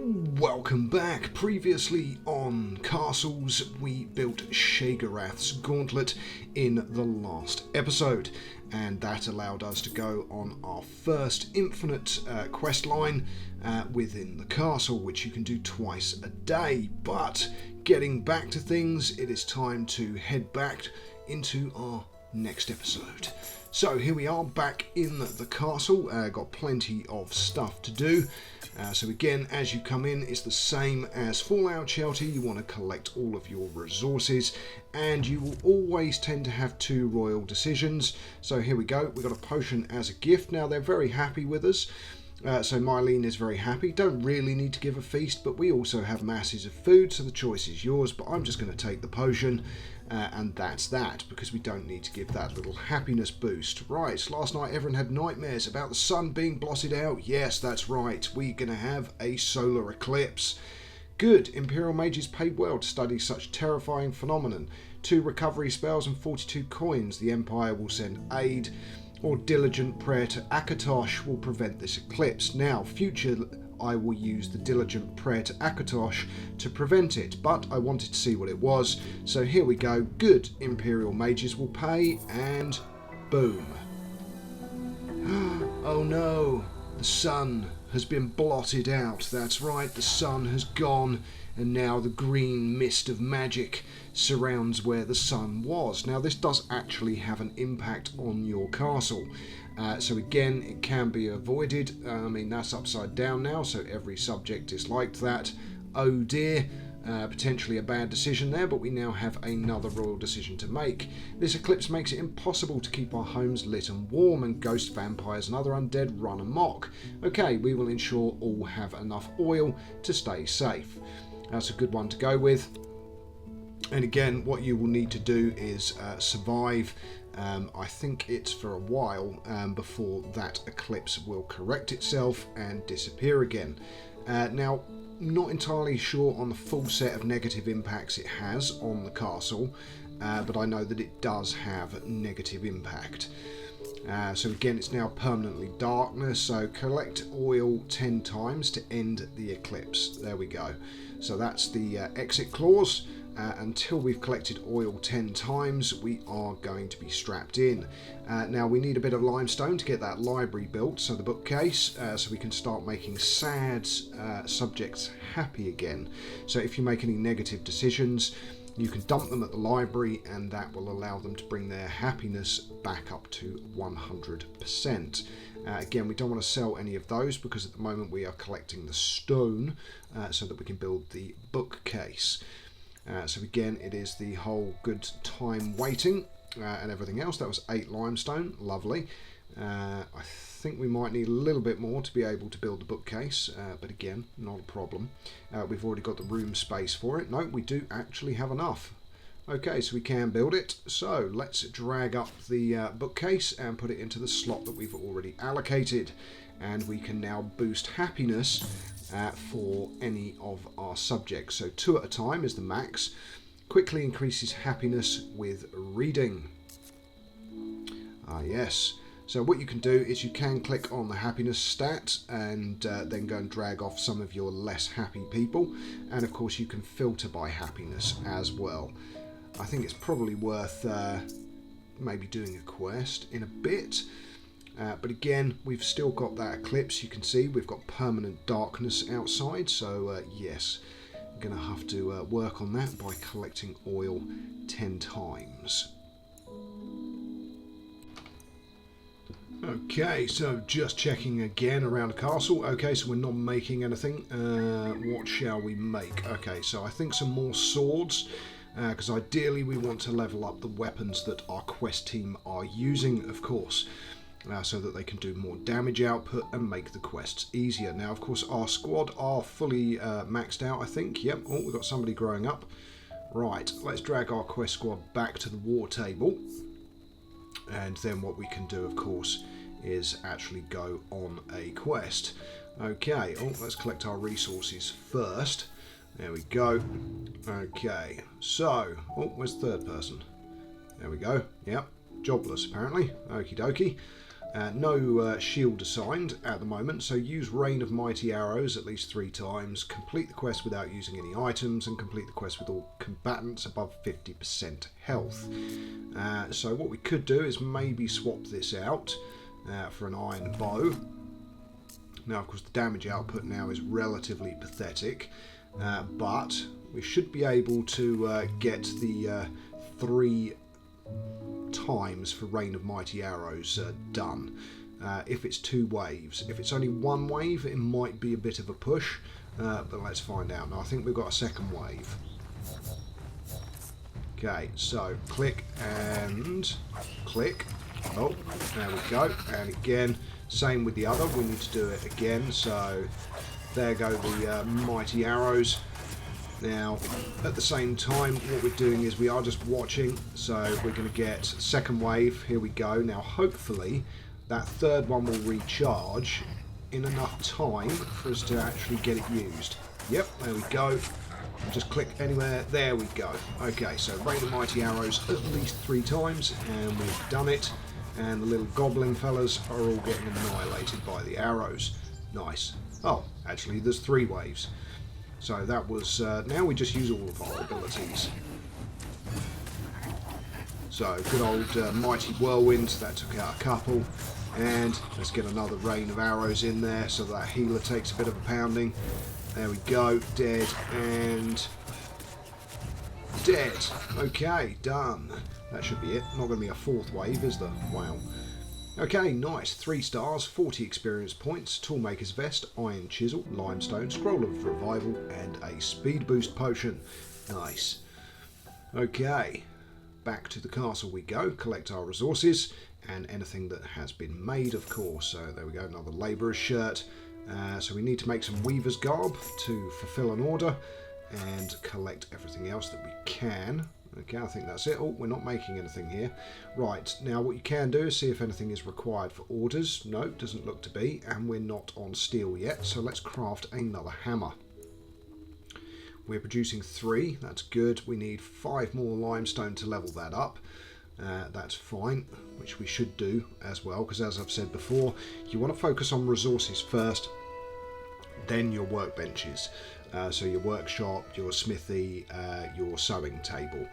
Welcome back. Previously on Castles, we built Shagarath's Gauntlet in the last episode, and that allowed us to go on our first infinite quest line within the castle, which you can do twice a day. But getting back to things, it is time to head back into our next episode. So here we are back in the castle, got plenty of stuff to do. So again, as you come in, it's the same as Fallout Shelter. You want to collect all of your resources, and you will always tend to have two royal decisions. So here we go, we've got a potion as a gift. Now they're very happy with us. So Mylene is very happy. Don't really need to give a feast, but we also have masses of food, so the choice is yours. But I'm just going to take the potion, and that's that, because we don't need to give that little happiness boost. Right, so last night everyone had nightmares about the sun being blotted out. Yes, that's right, we're going to have a solar eclipse. Good, Imperial mages paid well to study such terrifying phenomenon. 2 recovery spells and 42 coins. The Empire will send aid, or diligent prayer to Akatosh will prevent this eclipse. Now, future I will use the diligent prayer to Akatosh to prevent it, but I wanted to see what it was, so here we go. Good, Imperial mages will pay, and boom. Oh no, the sun has been blotted out. That's right, the sun has gone, and now the green mist of magic surrounds where the sun was. Now this does actually have an impact on your castle. So again, it can be avoided. I mean, that's upside down now, so every subject is like that. Oh dear, potentially a bad decision there, but we now have another royal decision to make. This eclipse makes it impossible to keep our homes lit and warm, and ghost vampires and other undead run amok. Okay, we will ensure all have enough oil to stay safe. That's a good one to go with. And again, what you will need to do is survive. I think it's for a while before that eclipse will correct itself and disappear again. Now, not entirely sure on the full set of negative impacts it has on the castle, but I know that it does have negative impact. So again, it's now permanently darkness, so collect oil 10 times to end the eclipse. There we go. So that's the exit clause. Until we've collected oil 10 times, we are going to be strapped in. Now we need a bit of limestone to get that library built, so the bookcase, so we can start making sad subjects happy again. So if you make any negative decisions, you can dump them at the library, and that will allow them to bring their happiness back up to 100%. Again, we don't want to sell any of those because at the moment we are collecting the stone so that we can build the bookcase. So again, it is the whole good time waiting and everything else. That was 8 limestone, lovely. I think we might need a little bit more to be able to build the bookcase, but again, not a problem. We've already got the room space for it. No, we do actually have enough. Okay, so we can build it. So let's drag up the bookcase and put it into the slot that we've already allocated. And we can now boost happiness for any of our subjects. So 2 at a time is the max. Quickly increases happiness with reading. Ah yes. So what you can do is you can click on the happiness stat and then go and drag off some of your less happy people. And of course you can filter by happiness as well. I think it's probably worth maybe doing a quest in a bit. But again, we've still got that eclipse. You can see we've got permanent darkness outside. So yes, I'm going to have to work on that by collecting oil 10 times. Okay, so just checking again around the castle. Okay, so we're not making anything. What shall we make? Okay, so I think some more swords. Because ideally we want to level up the weapons that our quest team are using, of course. So that they can do more damage output and make the quests easier. Now, of course, our squad are fully maxed out, I think. Yep, oh, we've got somebody growing up. Right, let's drag our quest squad back to the war table. And then what we can do, of course, is actually go on a quest. Okay, oh, let's collect our resources first. There we go. Okay, so, oh, where's the third person? There we go. Yep, jobless apparently. Okie dokie. No shield assigned at the moment, so use Rain of Mighty Arrows at least 3 times, complete the quest without using any items, and complete the quest with all combatants above 50% health. So what we could do is maybe swap this out for an iron bow. Now, of course, the damage output now is relatively pathetic, but we should be able to get the 3 times for Rain of Mighty Arrows done. If it's 2 waves. If it's only 1 wave, it might be a bit of a push, but let's find out. Now, I think we've got a second wave. Okay, so click and click. Oh, there we go. And again, same with the other. We need to do it again. So there go the mighty arrows. Now, at the same time, what we're doing is we are just watching. So we're going to get second wave. Here we go. Now, hopefully, that third one will recharge in enough time for us to actually get it used. Yep, there we go. Just click anywhere. There we go. Okay, so Rain of Mighty Arrows at least 3 times, and we've done it. And the little goblin fellas are all getting annihilated by the arrows. Nice. Oh, actually, there's 3 waves. So that was... now we just use all of our abilities. So, good old Mighty Whirlwind. That took out a couple. And let's get another Rain of Arrows in there so that healer takes a bit of a pounding. There we go. Dead and... dead. Okay, done. That should be it. Not going to be a 4th wave, is there? Wow. Okay, nice. 3 stars, 40 experience points, Toolmaker's Vest, Iron Chisel, Limestone, Scroll of Revival, and a Speed Boost Potion. Nice. Okay, back to the castle we go. Collect our resources, and anything that has been made, of course. So there we go, another labourer's shirt. So we need to make some weaver's garb to fulfill an order, and collect everything else that we can. Okay, I think that's it. Oh, we're not making anything here. Right, now what you can do is see if anything is required for orders. No, doesn't look to be, and we're not on steel yet, so let's craft another hammer. We're producing 3, that's good. We need 5 more limestone to level that up. That's fine, which we should do as well, because as I've said before, you want to focus on resources first, then your workbenches. So your workshop, your smithy, your sewing table.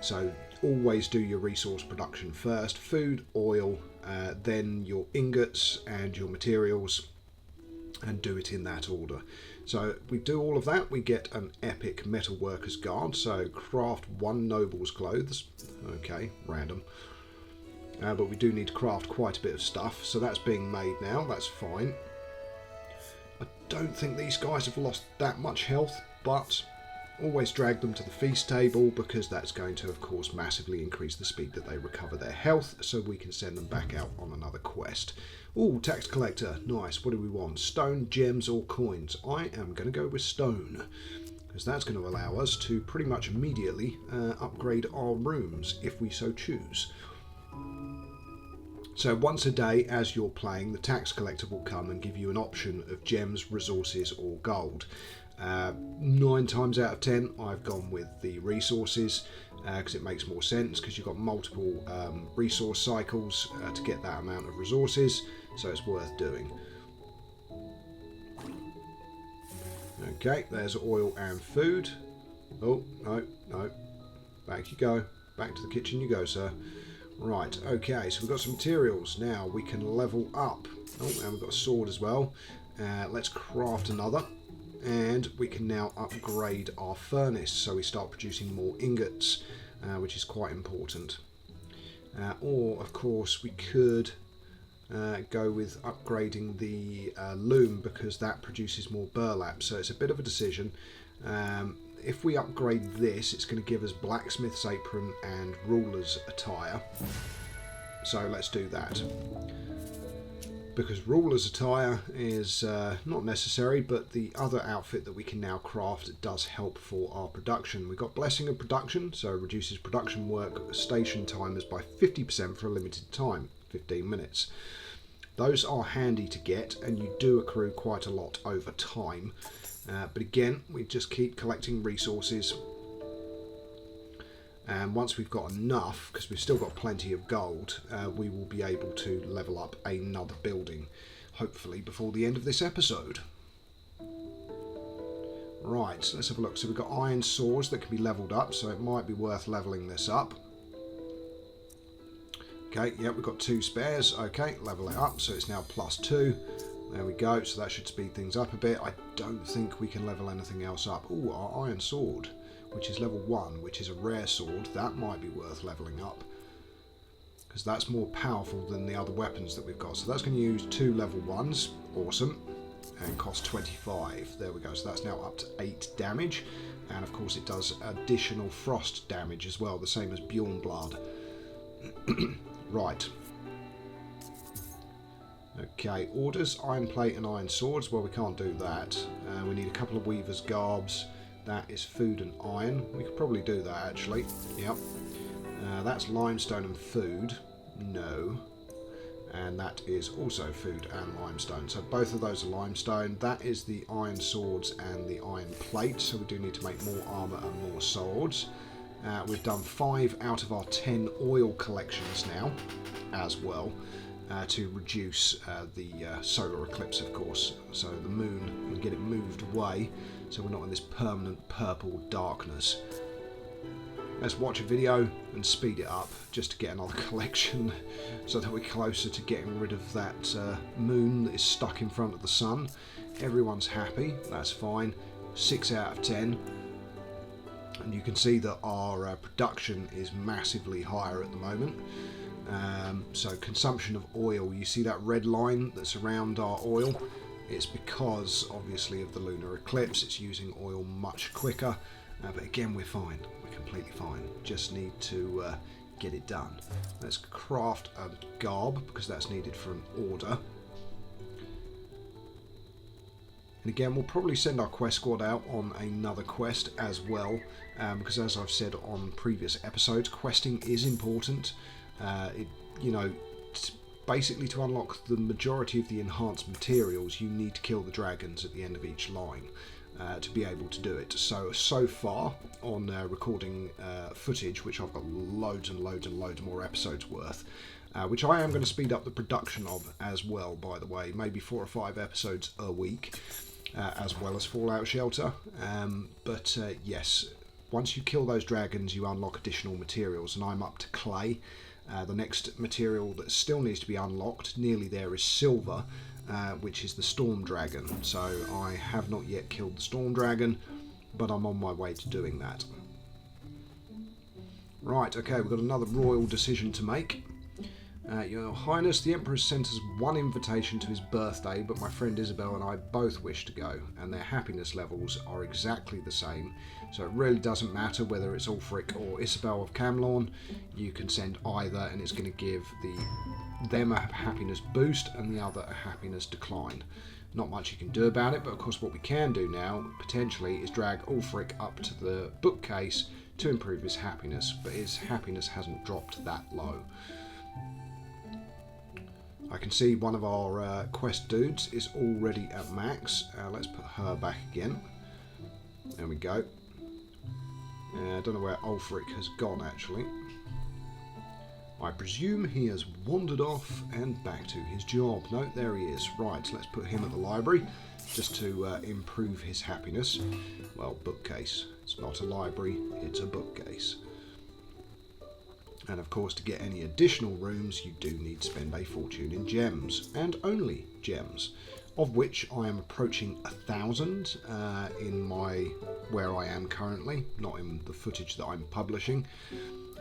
So always do your resource production first. Food, oil, then your ingots and your materials, and do it in that order. So we do all of that, we get an epic metal worker's guard. So craft 1 noble's clothes. Okay, random. But we do need to craft quite a bit of stuff. So that's being made now, that's fine. I don't think these guys have lost that much health, but always drag them to the feast table, because that's going to, of course, massively increase the speed that they recover their health, so we can send them back out on another quest. Ooh, tax collector, nice. What do we want? Stone, gems, or coins? I am going to go with stone, because that's going to allow us to pretty much immediately upgrade our rooms, if we so choose. So once a day as you're playing, the tax collector will come and give you an option of gems, resources or gold. 9 times out of 10 I've gone with the resources, because it makes more sense, because you've got multiple resource cycles to get that amount of resources, so it's worth doing. Okay, there's oil and food. Oh, no, back you go. Back to the kitchen you go, sir. Right, okay, so we've got some materials. Now we can level up. Oh, and we've got a sword as well. Let's craft another. And we can now upgrade our furnace, so we start producing more ingots, which is quite important. Or, of course, we could go with upgrading the loom, because that produces more burlap, so it's a bit of a decision. If we upgrade this, it's going to give us blacksmith's apron and ruler's attire. So let's do that. Because ruler's attire is not necessary, but the other outfit that we can now craft does help for our production. We've got Blessing of Production, so it reduces production workstation timers by 50% for a limited time, 15 minutes. Those are handy to get, and you do accrue quite a lot over time. But again, we just keep collecting resources. And once we've got enough, because we've still got plenty of gold, we will be able to level up another building, hopefully before the end of this episode. Right, so let's have a look. So we've got iron swords that can be leveled up, so it might be worth leveling this up. Okay, yeah, we've got 2 spares. Okay, level it up, so it's now +2. There we go, so that should speed things up a bit. I don't think we can level anything else up. Oh, our iron sword, which is level 1, which is a rare sword. That might be worth leveling up, because that's more powerful than the other weapons that we've got. So that's going to use 2 level 1s. Awesome. And cost 25. There we go. So that's now up to 8 damage. And of course it does additional frost damage as well, the same as Bjornblad. Right. Okay, orders, iron plate and iron swords. Well, we can't do that. We need a couple of weaver's garbs. That is food and iron. We could probably do that actually. Yep. That's limestone and food. No. And that is also food and limestone. So both of those are limestone. That is the iron swords and the iron plate. So we do need to make more armour and more swords. We've done 5 out of our 10 oil collections now as well, to reduce the solar eclipse, of course. So the moon, we get it moved away so we're not in this permanent purple darkness. Let's watch a video and speed it up just to get another collection so that we're closer to getting rid of that moon that is stuck in front of the sun. Everyone's happy, that's fine. 6 out of 10. And you can see that our production is massively higher at the moment. So consumption of oil, you see that red line that's around our oil? It's because obviously of the lunar eclipse, it's using oil much quicker. But again, we're fine. We're completely fine. Just need to get it done. Let's craft a garb because that's needed for an order. And again, we'll probably send our quest squad out on another quest as well, because as I've said on previous episodes, questing is important. Basically to unlock the majority of the enhanced materials, you need to kill the dragons at the end of each line. To be able to do it. So far on recording footage, which I've got loads and loads and loads more episodes worth, which I am going to speed up the production of as well, by the way, maybe 4 or 5 episodes a week, as well as Fallout Shelter. Yes, once you kill those dragons, you unlock additional materials, and I'm up to clay. The next material that still needs to be unlocked, nearly there, is silver. Which is the storm dragon. So I have not yet killed the storm dragon, but I'm on my way to doing that. Right, okay, we've got another royal decision to make. Your Highness, the Emperor has sent us one invitation to his birthday, but my friend Isabel and I both wish to go, and their happiness levels are exactly the same. So it really doesn't matter whether it's Ulfric or Isabel of Camlorn. You can send either, and it's going to give them a happiness boost and the other a happiness decline. Not much you can do about it, but of course what we can do now, potentially, is drag Ulfric up to the bookcase to improve his happiness, but his happiness hasn't dropped that low. I can see one of our quest dudes is already at max. Let's put her back again. There we go. I don't know where Ulfric has gone, actually. I presume he has wandered off and back to his job. No, there he is. Right, let's put him at the library just to improve his happiness. Well, bookcase. It's not a library, it's a bookcase. And of course, to get any additional rooms, you do need to spend a fortune in gems, and only gems, of which I am approaching 1,000 in where I am currently, not in the footage that I'm publishing.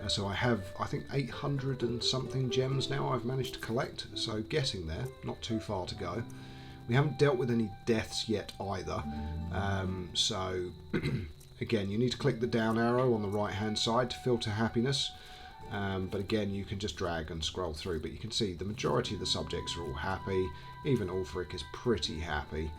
So I have, I think, 800 and something gems now I've managed to collect, so getting there, not too far to go. We haven't dealt with any deaths yet either, so again, you need to click the down arrow on the right hand side to filter happiness. But again, you can just drag and scroll through, but you can see the majority of the subjects are all happy. Even Ulfric is pretty happy.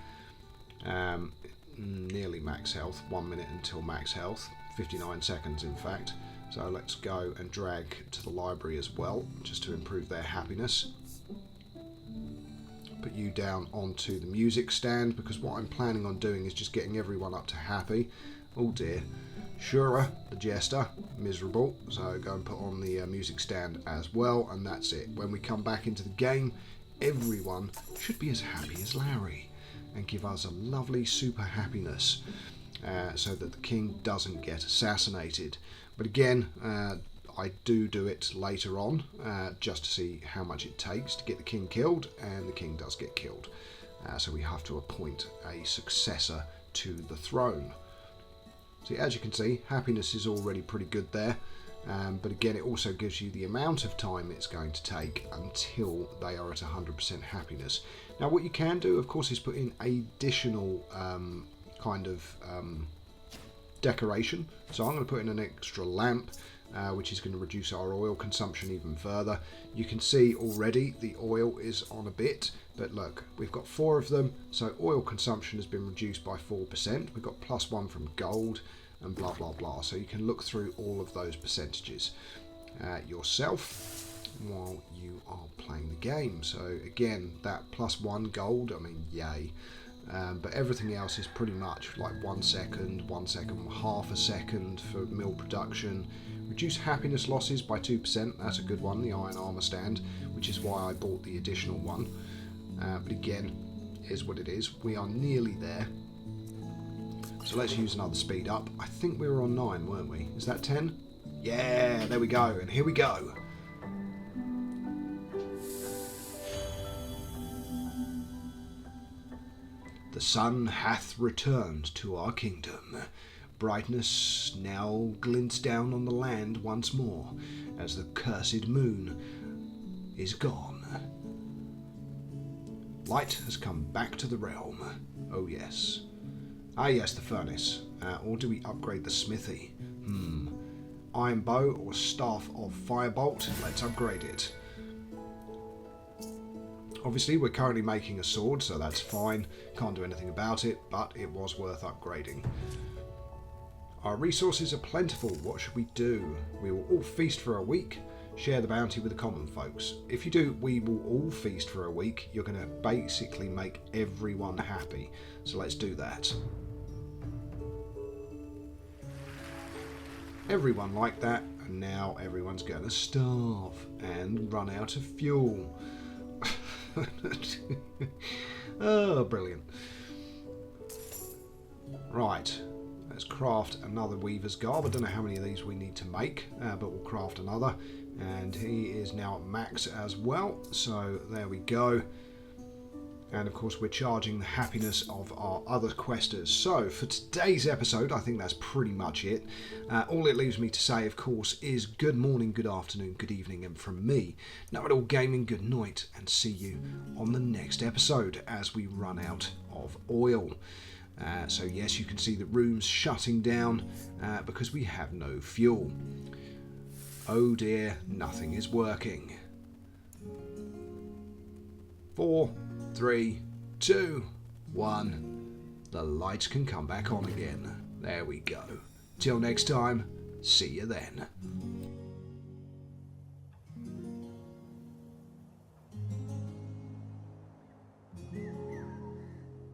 Nearly max health, 1 minute until max health, 59 seconds in fact. So let's go and drag to the library as well, just to improve their happiness. Put you down onto the music stand, because what I'm planning on doing is just getting everyone up to happy. Oh dear. Shura, the jester, miserable, so go and put on the music stand as well, and that's it. When we come back into the game, everyone should be as happy as Larry and give us a lovely super happiness, so that the king doesn't get assassinated. But again, I do it later on, just to see how much it takes to get the king killed, and the king does get killed. So we have to appoint a successor to the throne. See, as you can see, happiness is already pretty good there, but again, it also gives you the amount of time it's going to take until they are at 100% happiness. Now, what you can do, of course, is put in additional decoration. So I'm going to put in an extra lamp, which is going to reduce our oil consumption even further. You can see already the oil is on a bit, but look, we've got 4 of them, so oil consumption has been reduced by 4%. We've got +1 from gold, and blah blah blah. So you can look through all of those percentages yourself while you are playing the game. So again, that +1 gold, I mean, yay. But everything else is pretty much like 1 second, 1 second, half a second for mill production. Reduce happiness losses by 2%, that's a good one, the iron armor stand, which is why I bought the additional one. But again, is what it is. We are nearly there. So let's use another speed up. I think we were on 9, weren't we? Is that 10? Yeah, there we go, and here we go. The sun hath returned to our kingdom. Brightness now glints down on the land once more, as the cursed moon is gone. Light has come back to the realm. Oh yes. Ah yes, the furnace. Or do we upgrade the smithy? Iron bow or staff of firebolt? Let's upgrade it. Obviously, we're currently making a sword, so that's fine. Can't do anything about it, but it was worth upgrading. Our resources are plentiful. What should we do? We will all feast for a week. Share the bounty with the common folks. If you do, we will all feast for a week. You're going to basically make everyone happy. So let's do that. Everyone liked that, and now everyone's going to starve and run out of fuel. Oh, brilliant. Right, let's craft another weaver's garb. I don't know how many of these we need to make, but we'll craft another. And he is now at max as well, so there we go. And of course we're charging the happiness of our other questers. So for today's episode, I think that's pretty much it. All it leaves me to say, of course, is good morning, good afternoon, good evening, and from me, Know-It-All Gaming, good night, and see you on the next episode as we run out of oil. So yes, you can see the rooms shutting down because we have no fuel. Oh dear, nothing is working. 4, 3, 2, 1. The lights can come back on again. There we go. Till next time, see you then.